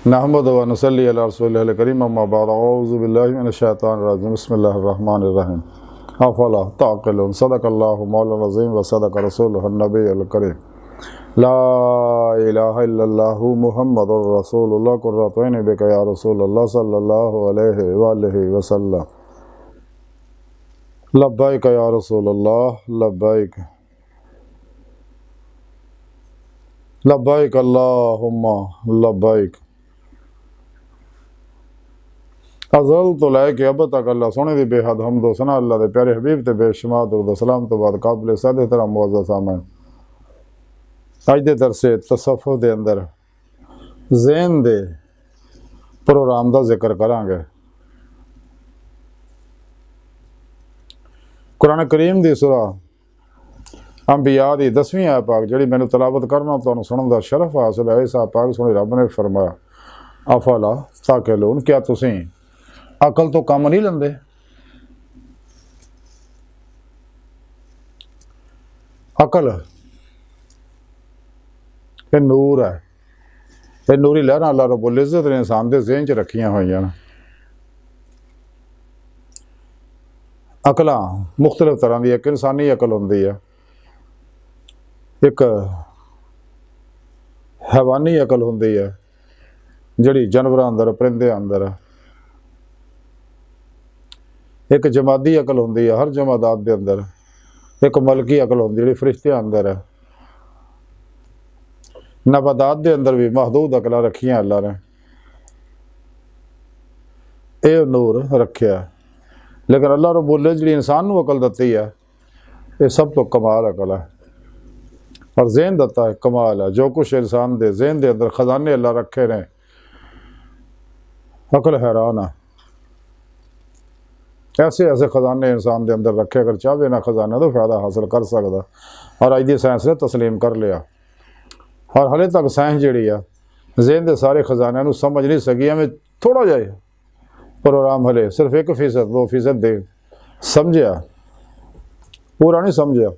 नहमद व नसल्ली अला रसूलिल करीम अम्मा बाद औज़ु बिल्लाहि मिनश शैतानिर रजीम बिस्मिल्लाहिर रहमानिर रहीम अफला ताक़िलून सदक़ल्लाहु मौलाना अज़ीम व सदक़ रसूलुहुन नबियुल करीम ला इलाहा इल्लल्लाहु मुहम्मदुर रसूलुल्लाह कुर्रतु ऐनी बिका या रसूलल्लाह सल्लल्लाहु अलैहि व आलिहि वसल्लम लब्बैक या रसूलल्लाह लब्बैक लब्बैक अल्लाहुम्मा लब्बैक अज़ल तो लैके अब तक अल्लाह सोने दी बेहद हमदो सना अल्लाह दे प्यारे हबीब ते बेशुमार दुरूद सलाम तो बाद काबिल सादे तरह मुअज़्ज़ज़ सामईन अज दे दरसे तसव्वुफ़ दे अंदर ज़हन दे प्रोग्राम दा जिक्र करांगे। कुरान करीम दी सूरा अंबिया दी 10वीं आयत पाक जिहड़ी मैनूं तलावत करना तुहानूं सुणन दा शरफ हासिल है। इस आयत पाक सुणी रब ने फरमाया अफला ताक़िलून क्या तुसीं अकल तो काम नहीं लेंदे। अकल ये नूर है, ये नूरी लहरां अल्लाह रब्बुल इज़्ज़त ने इंसान दे ज़हन च रखियां होईयां ने। अकलां मुख्तलिफ तरह दी एक इंसानी अकल हुंदी है, एक हैवानी अकल हुंदी है जिहड़ी जानवरां अंदर परिंदे अंदर है, एक जमादी अकल होंदी है हर जमादात के अंदर, एक मलकी अकल होंदी जिहड़ी फरिश्तियां अंदर है। नबादात के अंदर भी महदूद अकलां रखियां अल्लाह ने, यह नूर रखिया। लेकिन अल्लाह रब्बुल इज़्ज़त जिहड़ी इंसान नूं अकल दत्ती है ये सब तो कमाल अकल है और ज़हन दत्ता है कमाल है। जो कुछ इंसान दे ज़हन के अंदर खजाने अल्लाह रखे ने अकल हैरान है। ऐसे ऐसे खजाने इंसान के अंदर रखे, अगर चाहे ना खजाने तो फ़ायदा हासिल कर सकता। और अज की साइंस ने तस्लीम कर लिया और हाले तक साइंस जी है ज़हन के सारे खजानों को समझ नहीं सकी। एवं थोड़ा जा प्रोग्राम हले सिर्फ 1% 2% दे समझिया, पूरा नहीं समझिया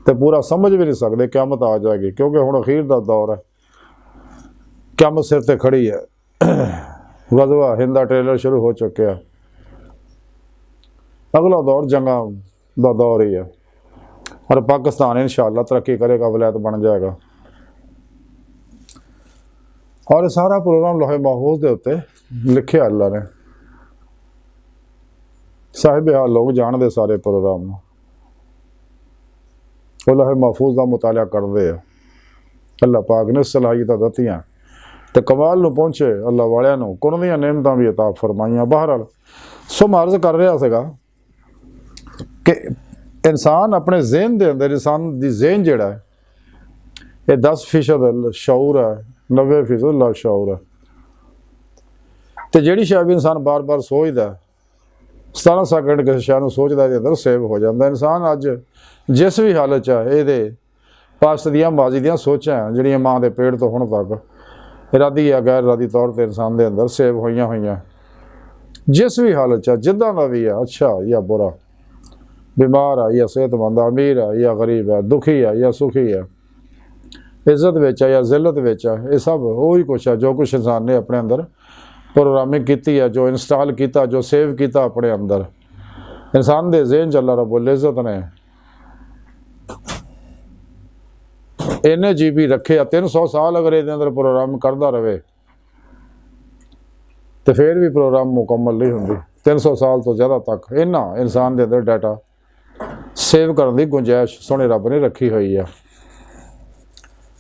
तो पूरा समझ भी नहीं सकते। क़यामत आ जाएगी क्योंकि हुण अखीर का दौर है, क़यामत सिर ते खड़ी है। गज़वा हिंद का ट्रेलर शुरू हो चुके हैं, अगला दौर जंगा का दौर ही है और पाकिस्तान इंशाअल्लाह तरक्की करेगा, वलायत बन जाएगा। और सारा प्रोग्राम लोहे महफूज के उत्ते लिखे अल्लाह ने, साहिब हाल लोग जानते सारे प्रोग्राम वो लोहे महफूज का मुताला करते हैं। अल्लाह पाक ने सलाहियत दत्तियां तो कमाल नूं पहुँचे अल्लाह वालियां नूं कुन दियां नेमतां भी अता फरमाइयां। बहरहाल सो मैं अर्ज़ कर रहा सीगा कि इंसान अपने ज़हन के अंदर इंसान की ज़हन जिहड़ा है ये 10% शऊर है, 90% लाशऊर है। तो जिहड़ी शै भी इंसान बार बार सोचता है 17 सैकेंड किसी शै नूं सोचदा इहदे अंदर सेव हो जाता। इंसान अज जिस भी हालत है ये पास्ट दियां माजी दियां सोचां जिहड़ियां माँ के पेट तो हुण तक इरादी या गैर इरादी तौर पर इंसान के अंदर सेव होईयां होईयां। जिस भी हालत है जिद्दां दा भी है, अच्छा या बुरा, बीमार है या सेहतमंद, अमीर है या गरीब है, दुखी है या सुखी है, इज्जत विच है या जिल्लत विच है, ये सब वही कुछ है जो कुछ इंसान ने अपने अंदर प्रोग्रामिंग की है, जो इंस्टॉल किया, जो सेव किया अपने अंदर। इंसान के ज़हन च अल्लाह रब्बुल इज़्ज़त ने इन्ने GB रखे 300 साल अगर ये अंदर प्रोग्राम करता रहे तो फिर भी प्रोग्राम मुकम्मल नहीं होंगी। 300 साल तो ज़्यादा तक इन्ना इंसान के अंदर डाटा सेव करने की गुंजाइश सोने रब ने रखी हुई है।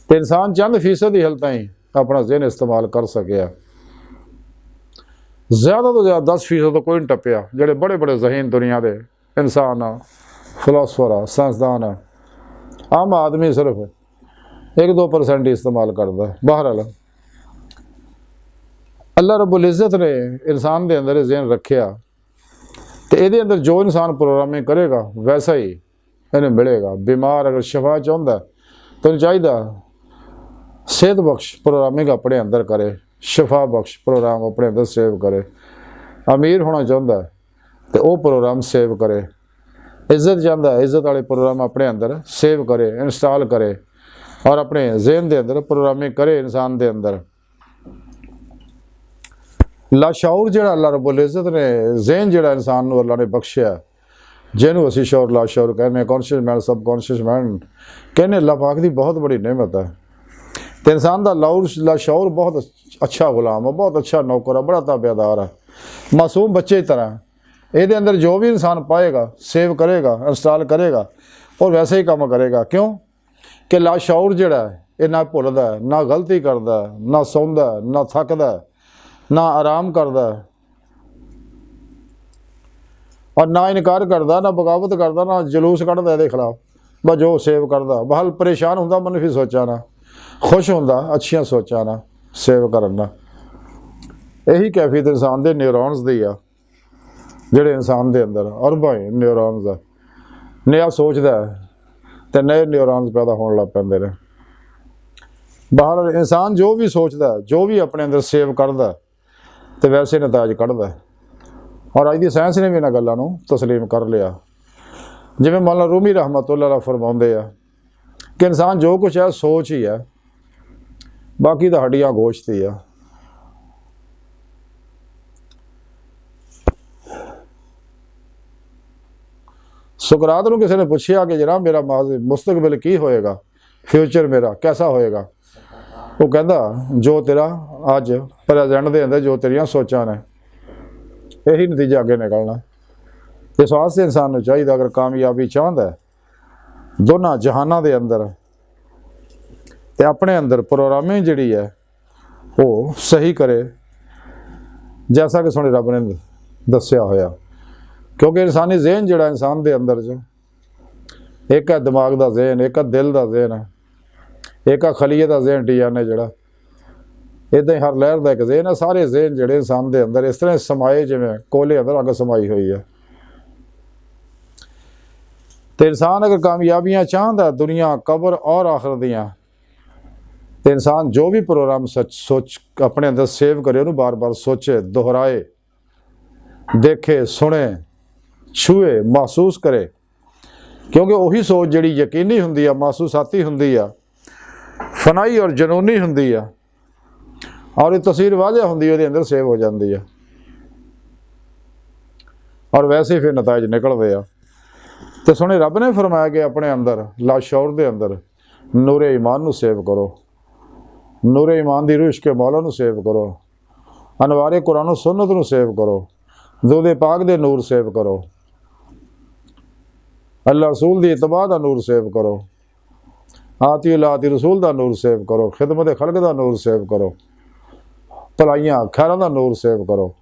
तो इंसान चंद फीसद ही हालत ही अपना ज़हन इस्तेमाल कर सके। ज़्यादा तो ज़्यादा 10% तो कोई नहीं टपया। जोड़े बड़े बड़े ज़हीन दुनिया के इंसान आ, फिलोसफर आ, साइंसदान आ, आम आदमी सिर्फ 1-2% ही इस्तेमाल करता है। बहरहाल अल्लाह रब्बुल इज़्ज़त ने इंसान के अंदर ज़हन रखिया तो ये अंदर जो इंसान प्रोग्रामिंग करेगा वैसा ही इन्हें मिलेगा। बीमार अगर शफा चाहता तो चाहिए सेहत बख्श प्रोग्रामिंग अपने अंदर करे, शफा बख्श प्रोग्राम अपने अंदर सेव करे। अमीर होना चाहता है तो वह प्रोग्राम सेव करे। इज्जत चाहता है इज्जत वाले प्रोग्राम अपने अंदर सेव करे, इंस्टॉल करे और अपने ज़हन के अंदर प्रोग्रामिंग करे इंसान के अंदर। ਲਾਸ਼ੌਰ ਜਿਹੜਾ ਅੱਲਾਹ ਰੱਬੁਲ ਇੱਜ਼ਤ ਨੇ ਜ਼ਹਿਨ ਜਿਹੜਾ ਇਨਸਾਨ ਨੂੰ ਅੱਲਾਹ ਨੇ ਬਖਸ਼ਿਆ, ਜਿਹਨੂੰ ਅਸੀਂ ਸ਼ੌਰ ਲਾਸ਼ੌਰ ਕਹਿੰਦੇ, ਕੌਨਸ਼ੀਅਸ ਮਾਈਂਡ, ਸਬ ਕੌਨਸ਼ੀਅਸ ਮਾਈਂਡ ਕਹਿੰਦੇ, ਅੱਲਾਹ ਪਾਕ ਦੀ ਬਹੁਤ ਬੜੀ ਨਿਹਮਤ ਹੈ। ਤੇ ਇਨਸਾਨ ਦਾ ਲਾਸ਼ੌਰ ਬਹੁਤ ਅੱਛਾ ਗੁਲਾਮ ਹੈ, ਬਹੁਤ ਅੱਛਾ ਨੌਕਰ ਹੈ, ਬੜਾ ਤਾਬੇਦਾਰ ਹੈ, ਮਾਸੂਮ ਬੱਚੇ ਦੀ ਤਰ੍ਹਾਂ। ਇਹਦੇ ਅੰਦਰ ਜੋ ਵੀ ਇਨਸਾਨ ਪਾਏਗਾ, ਸੇਵ ਕਰੇਗਾ, ਇੰਸਟਾਲ ਕਰੇਗਾ, ਔਰ ਵੈਸੇ ਹੀ ਕੰਮ ਕਰੇਗਾ। ਕਿਉਂ ਕਿ ਲਾਸ਼ੌਰ ਜਿਹੜਾ ਹੈ ਇਹ ਨਾ ਭੁੱਲਦਾ, ਨਾ ਗਲਤੀ ਕਰਦਾ, ਨਾ ਸੌਂਦਾ, ਨਾ ਥੱਕਦਾ, ਨਾ ਆਰਾਮ ਕਰਦਾ, ਔਰ ਨਾ ਇਨਕਾਰ ਕਰਦਾ, ਨਾ ਬਗਾਵਤ ਕਰਦਾ, ਨਾ ਜਲੂਸ ਕੱਢਦਾ ਇਹਦੇ ਖਿਲਾਫ। ਬਸ ਜੋ ਸੇਵ ਕਰਦਾ, ਬਹਲ ਪਰੇਸ਼ਾਨ ਹੁੰਦਾ ਮਨਫੀ ਸੋਚਾਂ ਨਾ, ਖੁਸ਼ ਹੁੰਦਾ ਅੱਛੀਆਂ ਸੋਚਾਂ ਨਾ, ਸੇਵ ਕਰਨ ਨਾਲ। ਇਹੀ ਕੈਫੀਅਤ ਇਨਸਾਨ ਦੇ ਨਿਊਰੋਨਸ ਦੀ ਆ, ਜਿਹੜੇ ਇਨਸਾਨ ਦੇ ਅੰਦਰ ਅਰਬਾਂ ਨਿਊਰੋਨਸ ਆ। ਨया ਸੋਚਦਾ ਤੇ ਨਏ ਨਿਊਰੋਨਸ ਪੈਦਾ ਹੋਣ ਲੱਗ ਪੈਂਦੇ ਨੇ। ਬਾਹਰ ਇਨਸਾਨ ਜੋ ਵੀ ਸੋਚਦਾ, ਜੋ ਵੀ ਆਪਣੇ ਅੰਦਰ ਸੇਵ ਕਰਦਾ, ਤੇ ਵੈਸੇ ਨਤਾਜ ਕੱਢਦਾ। ਔਰ ਅੱਜ ਦੀ ਸਾਇੰਸ ਨੇ ਵੀ ਇਹਨਾਂ ਗੱਲਾਂ ਨੂੰ ਤਸਲੀਮ ਕਰ ਲਿਆ। ਜਿਵੇਂ ਮੌਲਾਨਾ ਰੂਮੀ ਰਹਿਮਤੁल्लाह अलैह ਫਰਮਾਉਂਦੇ ਆ ਕਿ ਇਨਸਾਨ ਜੋ ਕੁਛ ਹੈ ਸੋਚ ਹੀ ਹੈ, ਬਾਕੀ ਤਾਂ ਹੱਡੀਆਂ ਗੋਸ਼ਤ ਹੀ ਆ। ਸੁਕਰਾਤ ਨੂੰ ਕਿਸੇ ਨੇ ਪੁੱਛਿਆ ਕਿ ਜਨਾਬ ਮੇਰਾ ਮੁਸਤਕਬਲ ਕੀ ਹੋਏਗਾ, ਫਿਊਚਰ ਮੇਰਾ ਕੈਸਾ ਹੋਏਗਾ? ਉਹ ਕਹਿੰਦਾ ਜੋ ਤੇਰਾ ਅੱਜ ਪ੍ਰੈਜ਼ੈਂਟ ਦੇ ਅੰਦਰ ਜੋ ਤੇਰੀਆਂ ਸੋਚਾਂ ਨੇ, ਇਹੀ ਨਤੀਜਾ ਅੱਗੇ ਨਿਕਲਣਾ। ਇਸ ਵਾਸਤੇ ਇਨਸਾਨ ਨੂੰ ਚਾਹੀਦਾ, ਅਗਰ ਕਾਮਯਾਬੀ ਚਾਹੁੰਦਾ ਦੋਨਾਂ ਜਹਾਨਾਂ ਦੇ ਅੰਦਰ, ਤੇ ਆਪਣੇ ਅੰਦਰ ਪ੍ਰੋਗਰਾਮਿੰਗ ਜਿਹੜੀ ਹੈ ਉਹ ਸਹੀ ਕਰੇ, ਜੈਸਾ ਕਿ ਸੋਹਣੇ ਰੱਬ ਨੇ ਦੱਸਿਆ ਹੋਇਆ। ਕਿਉਂਕਿ ਇਨਸਾਨੀ ਜ਼ਹਿਨ ਜਿਹੜਾ ਇਨਸਾਨ ਦੇ ਅੰਦਰ 'ਚ ਇੱਕ ਹੈ ਦਿਮਾਗ ਦਾ ਜ਼ਹਿਨ, ਇੱਕ ਹੈ ਦਿਲ ਦਾ ਜ਼ਹਿਨ ਹੈ, ਇੱਕ ਹੈ ਖਲੀਏ ਦਾ ਜ਼ਹਿਨ ਡੀਐਨਏ ਜਿਹੜਾ। ਇੱਦਾਂ ਹੀ ਹਰ ਲਹਿਰ ਦਾ ਇੱਕ ਜ਼ਹਿਨ ਹੈ। ਸਾਰੇ ਜ਼ਹਿਨ ਜਿਹੜੇ ਇਨਸਾਨ ਦੇ ਅੰਦਰ ਇਸ ਤਰ੍ਹਾਂ ਸਮਾਏ ਜਿਵੇਂ ਕੋਲੇ ਅੰਦਰ ਅੱਗ ਸਮਾਈ ਹੋਈ ਹੈ। ਤੇ ਇਨਸਾਨ ਅਗਰ ਕਾਮਯਾਬੀਆਂ ਚਾਹੁੰਦਾ ਦੁਨੀਆ, ਕਬਰ ਔਰ ਆਖਿਰਤ ਦੀਆਂ, ਤੇ ਇਨਸਾਨ ਜੋ ਵੀ ਪ੍ਰੋਗਰਾਮ ਸੋਚ ਆਪਣੇ ਅੰਦਰ ਸੇਵ ਕਰੇ, ਉਹਨੂੰ ਬਾਰ-ਬਾਰ ਸੋਚੇ, ਦੁਹਰਾਏ, ਦੇਖੇ, ਸੁਣੇ, ਛੂਏ, ਮਹਿਸੂਸ ਕਰੇ। ਕਿਉਂਕਿ ਉਹੀ ਸੋਚ ਜਿਹੜੀ ਯਕੀਨੀ ਹੁੰਦੀ ਆ, ਮਹਿਸੂਸਾਤੀ ਹੁੰਦੀ ਆ, ਫਨਾਈ ਔਰ ਜਨੂਨੀ ਹੁੰਦੀ ਆ, ਔਰ ਇਹ ਤਸਵੀਰ ਵਾਜ਼ਿਹ ਹੁੰਦੀ, ਉਹਦੇ ਅੰਦਰ ਸੇਵ ਹੋ ਜਾਂਦੀ ਆ, ਔਰ ਵੈਸੇ ਫਿਰ ਨਤਾਇਜ ਨਿਕਲਦੇ ਆ। ਤੇ ਸੋਹਣੇ ਰੱਬ ਨੇ ਫਰਮਾਇਆ ਕਿ ਆਪਣੇ ਅੰਦਰ ਲਾਸ਼ੌਰ ਦੇ ਅੰਦਰ ਨੂਰੇ ਈਮਾਨ ਨੂੰ ਸੇਵ ਕਰੋ, ਨੂਰੇ ਈਮਾਨ ਦੀ ਰੂਹ ਇਸ਼ਕੇ ਮੌਲਾ ਨੂੰ ਸੇਵ ਕਰੋ, ਅਨਵਾਰੇ ਕੁਰਾਨ ਸੁन्नत ਨੂੰ ਸੇਵ ਕਰੋ, ਦੁੱਧ ਪਾਕ ਦੇ ਨੂਰ ਸੇਵ ਕਰੋ, ਅੱਲਾ ਰਸੂਲ ਦੀ ਇਤਬਾ ਦਾ ਨੂਰ ਸੇਵ ਕਰੋ, ਆਤੀ ਰਸੂਲ ਦਾ ਨੂਰ ਸੇਵ ਕਰੋ, ਖਿਦਮਤ ਖਲਕ ਦਾ ਨੂਰ ਸੇਵ ਕਰੋ, ਭਲਾਈਆਂ ਖੈਰਾਂ ਦਾ ਨੂਰ ਸੇਵ ਕਰੋ।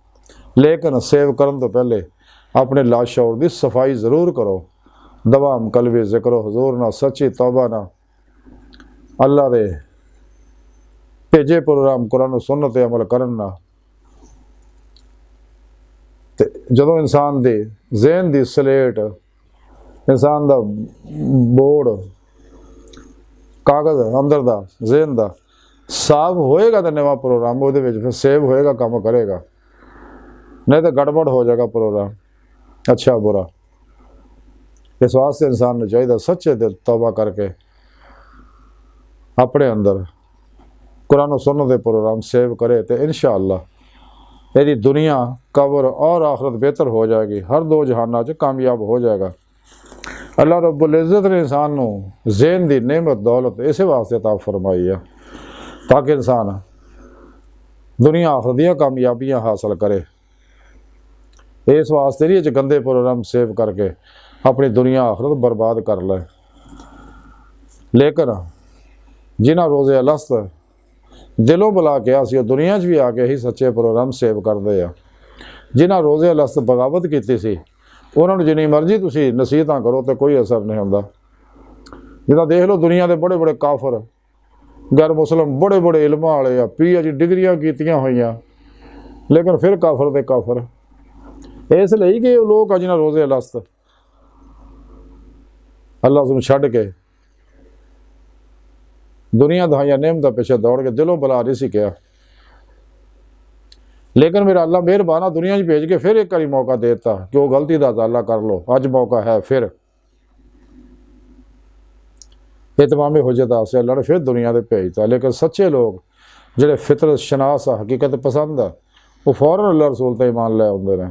ਲੇਕਿਨ ਸੇਵ ਕਰਨ ਤੋਂ ਪਹਿਲੇ ਆਪਣੇ ਲਾਸ਼ੌਰ ਦੀ ਸਫਾਈ ਜ਼ਰੂਰ ਕਰੋ। ਦਵਾਮ ਕਲਬੀ ਜ਼ਿਕਰ ਹਜ਼ੂਰ ਨਾਲ, ਸੱਚੀ ਤੌਬਾ ਨਾਲ, ਅੱਲਾ ਦੇ ਭੇਜੇ ਪ੍ਰੋਗਰਾਮ ਕੁਰਾਨ ਸੁन्नत ਤੇ ਅਮਲ ਕਰਨ ਨਾਲ। ਤੇ ਜਦੋਂ ਇਨਸਾਨ ਦੇ ਜ਼ਹਿਨ ਦੀ ਸਲੇਟ, ਇਨਸਾਨ ਦਾ ਬੋਰਡ, ਕਾਗਜ਼ ਅੰਦਰ ਦਾ ਜ਼ਹਿਨ ਦਾ ਸਾਫ਼ ਹੋਏਗਾ ਤਾਂ ਨਵਾਂ ਪ੍ਰੋਗਰਾਮ ਉਹਦੇ ਵਿੱਚ ਫਿਰ ਸੇਵ ਹੋਏਗਾ, ਕੰਮ ਕਰੇਗਾ। ਨਹੀਂ ਤਾਂ ਗੜਬੜ ਹੋ ਜਾਏਗਾ ਪ੍ਰੋਗਰਾਮ, ਅੱਛਾ ਬੁਰਾ। ਇਸ ਵਾਸਤੇ ਇਨਸਾਨ ਨੂੰ ਚਾਹੀਦਾ ਸੱਚੇ ਦਿਲ ਤੌਬਾ ਕਰਕੇ ਆਪਣੇ ਅੰਦਰ ਕੁਰਾਨ ਸੁन्नत ਦੇ ਪ੍ਰੋਗਰਾਮ ਸੇਵ ਕਰੇ, ਤੇ ਇਨਸ਼ਾਅੱਲਾ ਇਹਦੀ ਦੁਨੀਆ, ਕਬਰ ਔਰ ਆਖਰਤ ਬਿਹਤਰ ਹੋ ਜਾਏਗੀ। ਹਰ ਦੋ ਜਹਾਨਾਂ 'ਚ ਕਾਮਯਾਬ ਹੋ ਜਾਏਗਾ। ਅੱਲਾਹ ਰੱਬੁਲ ਇੱਜ਼ਤ ਨੇ ਇਨਸਾਨ ਨੂੰ ਜ਼ਹਿਨ ਦੀ ਨਿਅਮਤ ਦੌਲਤ ਇਸੇ ਵਾਸਤੇ ਅਤਾ ਫਰਮਾਈ ਆ, ਤਾਂ ਕਿ ਇਨਸਾਨ ਦੁਨੀਆ ਆਖਰਤ ਦੀਆਂ ਕਾਮਯਾਬੀਆਂ ਹਾਸਲ ਕਰੇ। ਇਸ ਵਾਸਤੇ ਨਹੀਂ ਇਹ 'ਚ ਗੰਦੇ ਪ੍ਰੋਗਰਾਮ ਸੇਵ ਕਰਕੇ ਆਪਣੀ ਦੁਨੀਆ ਆਖਰਤ ਬਰਬਾਦ ਕਰ ਲੈ। ਲੇਕਿਨ ਜਿਨ੍ਹਾਂ ਰੋਜ਼ੇ ਅਲਸਤ ਦਿਲੋਂ ਬੁਲਾ ਕੇ ਅਸੀਂ ਦੁਨੀਆ 'ਚ ਵੀ ਆ ਕੇ ਹੀ ਸੱਚੇ ਪ੍ਰੋਗਰਾਮ ਸੇਵ ਕਰਦੇ ਆ। ਜਿਨ੍ਹਾਂ ਰੋਜ਼ੇ ਅਲਸਤ ਬਗਾਵਤ ਕੀਤੀ ਸੀ, ਉਹਨਾਂ ਨੂੰ ਜਿੰਨੀ ਮਰਜ਼ੀ ਤੁਸੀਂ ਨਸੀਹਤਾਂ ਕਰੋ ਤੇ ਕੋਈ ਅਸਰ ਨਹੀਂ ਹੁੰਦਾ। ਜਿੱਦਾਂ ਦੇਖ ਲਓ ਦੁਨੀਆ ਦੇ ਬੜੇ ਬੜੇ ਕਾਫਰ, ਗੈਰ ਮੁਸਲਮ, ਬੜੇ ਬੜੇ ਇਲਮਾਂ ਵਾਲੇ ਆ, PhD ਡਿਗਰੀਆਂ ਕੀਤੀਆਂ ਹੋਈਆਂ, ਲੇਕਿਨ ਫਿਰ ਕਾਫਰ ਦੇ ਕਾਫਰ। ਇਸ ਲਈ ਕਿ ਉਹ ਲੋਕ ਆ ਜਿਨ੍ਹਾਂ ਰੋਜ਼ੇ ਅਲਸਤ ਅੱਲਾਹ ਨੂੰ ਛੱਡ ਕੇ ਦੁਨੀਆ ਦਹਾਈਆਂ ਨਿਯਮਤਾਂ ਪਿੱਛੇ ਦੌੜ ਕੇ ਦਿਲੋਂ ਬੁਲਾ ਨਹੀਂ ਸੀ ਕਿਹਾ। ਲੇਕਿਨ ਮੇਰਾ ਅੱਲਾ ਮਿਹਰਬਾਨ ਆ, ਦੁਨੀਆ 'ਚ ਭੇਜ ਕੇ ਫਿਰ ਇੱਕ ਵਾਰੀ ਮੌਕਾ ਦੇ ਦਿੱਤਾ ਕਿ ਉਹ ਗਲਤੀ ਦਾ ਅਜ਼ਾਲਾ ਕਰ ਲਓ। ਅੱਜ ਮੌਕਾ ਹੈ ਫਿਰ ਇਤਮਾਮੇ ਹੁਜਤ ਆਸੇ ਅੱਲਾ ਨੇ ਫਿਰ ਦੁਨੀਆ ਦੇ ਭੇਜਤਾ। ਲੇਕਿਨ ਸੱਚੇ ਲੋਕ ਜਿਹੜੇ ਫਿਤਰਤ ਸ਼ਨਾਸ ਆ, ਹਕੀਕਤ ਪਸੰਦ ਆ, ਉਹ ਫੌਰਨ ਅੱਲਾਹ ਰਸੂਲ ਤੇ ਈਮਾਨ ਲੈ ਆਉਂਦੇ ਨੇ।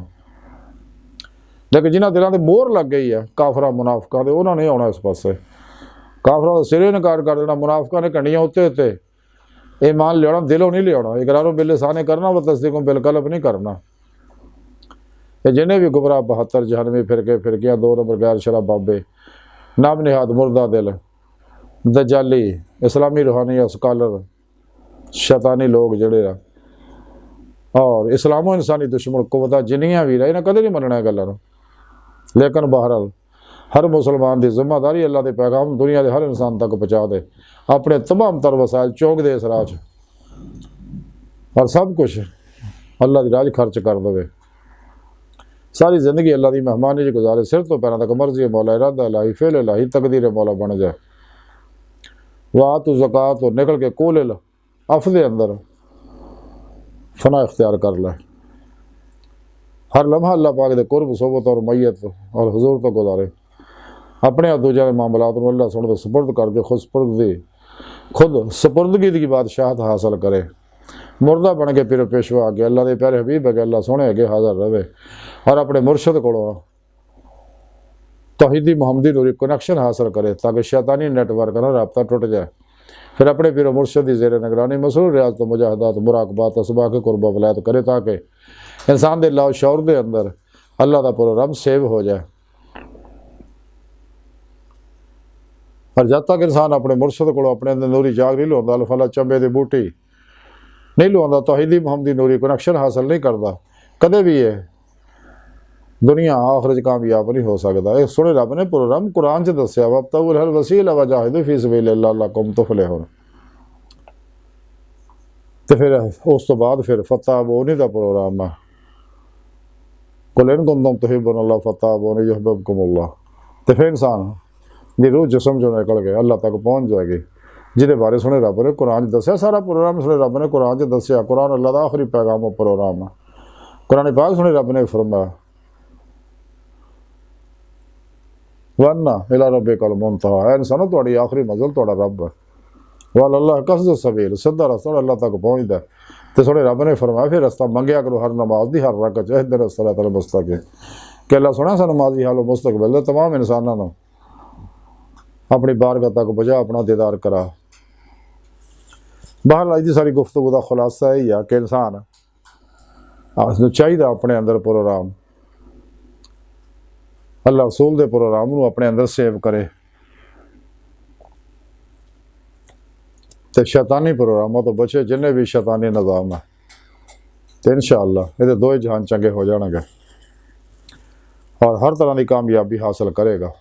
ਲੇਕਿਨ ਜਿਨ੍ਹਾਂ ਦਿਲਾਂ ਤੇ ਮੋਹਰ ਲੱਗ ਗਈ ਆ ਕਾਫਰਾਂ ਮੁਨਾਫਕਾਂ ਦੇ, ਉਹਨਾਂ ਨੇ ਆਉਣਾ ਇਸ ਪਾਸੇ। ਕਾਫਰਾਂ ਦਾ ਸਿਰੇ ਇਨਕਾਰ ਕਰ ਦੇਣਾ, ਮੁਨਾਫਕਾਂ ਨੇ ਕੰਡੀਆਂ ਉੱਤੇ ਉੱਤੇ ईमान लिया, दिलों नहीं लिया, इकरारों बिलिसाने करना व तस्दीकों बिलकल्ब नहीं करना। ये जिन्हें भी गुमराह 72 जहनवी फिरकियाँ 2 नंबर गैर शरा बाबे नाम निहाद मुर्दा दिल दजाली इस्लामी रूहानी स्कॉलर शैतानी लोग जड़े और इस्लामो इंसानी दुश्मन कुव्वतां जिन्नियां भी इन्हें कदे नहीं मनना गल्लां। लेकिन बहरहाल हर मुसलमान की जिम्मेदारी अल्लाह के पैगाम दुनिया के हर इंसान तक पहुँचा दे, अपने तमाम तर वसाइल चौंक दे इस राह च, और सब कुछ अल्लाह की राज खर्च कर दे। सारी जिंदगी अल्लाह की मेहमानी च गुजारे, सिर तो पैरों तक मर्जी मौला, इरादा इलाही, फेल इलाही, तकदीर मौला बन जाए। वाह तो ज़कात और निकल के कोल अफदे अंदर फना इख्तियार कर ले। हर लम्हा अल्लाह पाक दे कुर्ब सोबत और मैयत और हुजूर तो गुजारे। अपने और दूजे मामलात को अल्लाह सुन सुपुर्द करके खुद सुपुर्दगी की बादशाहत हासिल करे। मुर्दा बन के पिरो पेशवा आगे अल्लाह के प्यारे हबीब अगे अल्लाह सोने अगे हाजिर रहे और अपने मुर्शद को तौहीदी मुहम्मदी नूरी कनैक्शन हासिल करे, ताकि शैतानी नेटवर्क का रब्ता टूट जाए। फिर अपने पिरो मुर्शद की ज़ेर निगरानी मसरूर रियाज तो मुजाहदात मुराकबात असबा के कुर्बा वलायत करे, ताकि इंसान के लाओ शौर के अंदर अल्लाह का पूरा रब सेव हो जाए। और जब तक इंसान अपने मुर्शद को अपने अंदर नूरी जाग नहीं लुआंदा, अल्फला चंबे की बूटी नहीं लुआंदा, तौहीदी मुहम्मदी नूरी कनैक्शन हासिल नहीं करता, कदे भी है दुनिया आखिरत कामयाब नहीं हो सकता। एक सुने रब ने प्रोग्राम कुरान च दसिया, वब्तगुल हल वसीला वजाहिदू फी सबीलिल्लाह लअल्लकुम तुफलिहून। तो फिर उस तो बाद फिर फत्ताबूनी का प्रोग्राम है, कुल इन कुंतुम तुहिब्बूनल्लाह फत्ताबूनी युहब्बुकुमुल्लाह। तो फिर इंसान दी रूह जिस्म जो निकल के अल्लाह तक पहुँच जाएगी, जिहदे बारे सुने रब ने कुरान दसिया। सारा प्रोग्राम सुने रब ने कुरान च दसिया। कुरान अल्लाह का आखिरी पैगाम और प्रोग्राम है। कुरान पाक सुने रब ने फरमाया वन्ना इला रब्बिकल मुंतहा, ऐ इंसानो तुहाडी आखिरी मंजिल तुहाडा रब है। वल अल्लाह कसद सबील, सीधा रास्ता अल्लाह तक पहुँचता। तो सुने रब ने फरमाया फिर रास्ता मंगया करो हर नमाज दी हर रकअत च इहदिना सिरातल मुस्तकीम। कि अल्लाह सुना सा नमाजी हालो मुस्तकबिल तमाम इंसानों अपनी बारगाह तक बजा अपना दीदार करा। बहरहाल अज की सारी गुफ्तगू का खुलासा यही है कि इंसान चाहिए अपने अंदर प्रोग्राम अल्लाह रसूल के प्रोग्राम को अपने अंदर सेव करे, तो शैतानी प्रोग्रामों तो बचे जिन्हें भी शैतानी निज़ाम है। तो इंशाअल्लाह ये दो ही जहान चंगे हो जाएंगे और हर तरह की कामयाबी हासिल करेगा।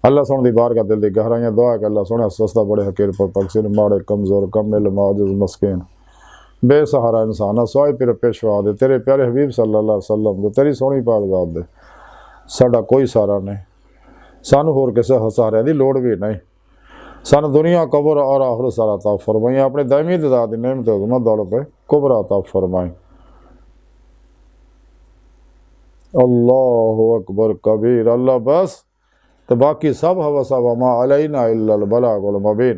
अल्लाह सुन दी बार का दिल की गहराइयाँ दुआ कि अल्लाह सुने सस्ता बड़े हकीर पर तकसीर माड़े कमज़ोर कमिल माजिज़ मस्किन बेसहारा इंसान सोए फिर पेशवा दे तेरे प्यारे हबीब सल्लल्लाहु अलैहि वसल्लम दे तेरी सोहनी पाक ज़ात दे साडा कोई सहारा नहीं, सानू होर किसी सहारे की लोड़ भी नहीं। सानू दुनिया कब्र और आखिरत सारा अता फरमाई, अपने दायमी ददा दी नेमत उज़्मा दौलत कुबरा अता फरमाई। अल्लाहु अकबर कबीर। अल्लाह बस तो बाकी सब हवा सब मा अलैना इल्लल बलागुल मुबीन।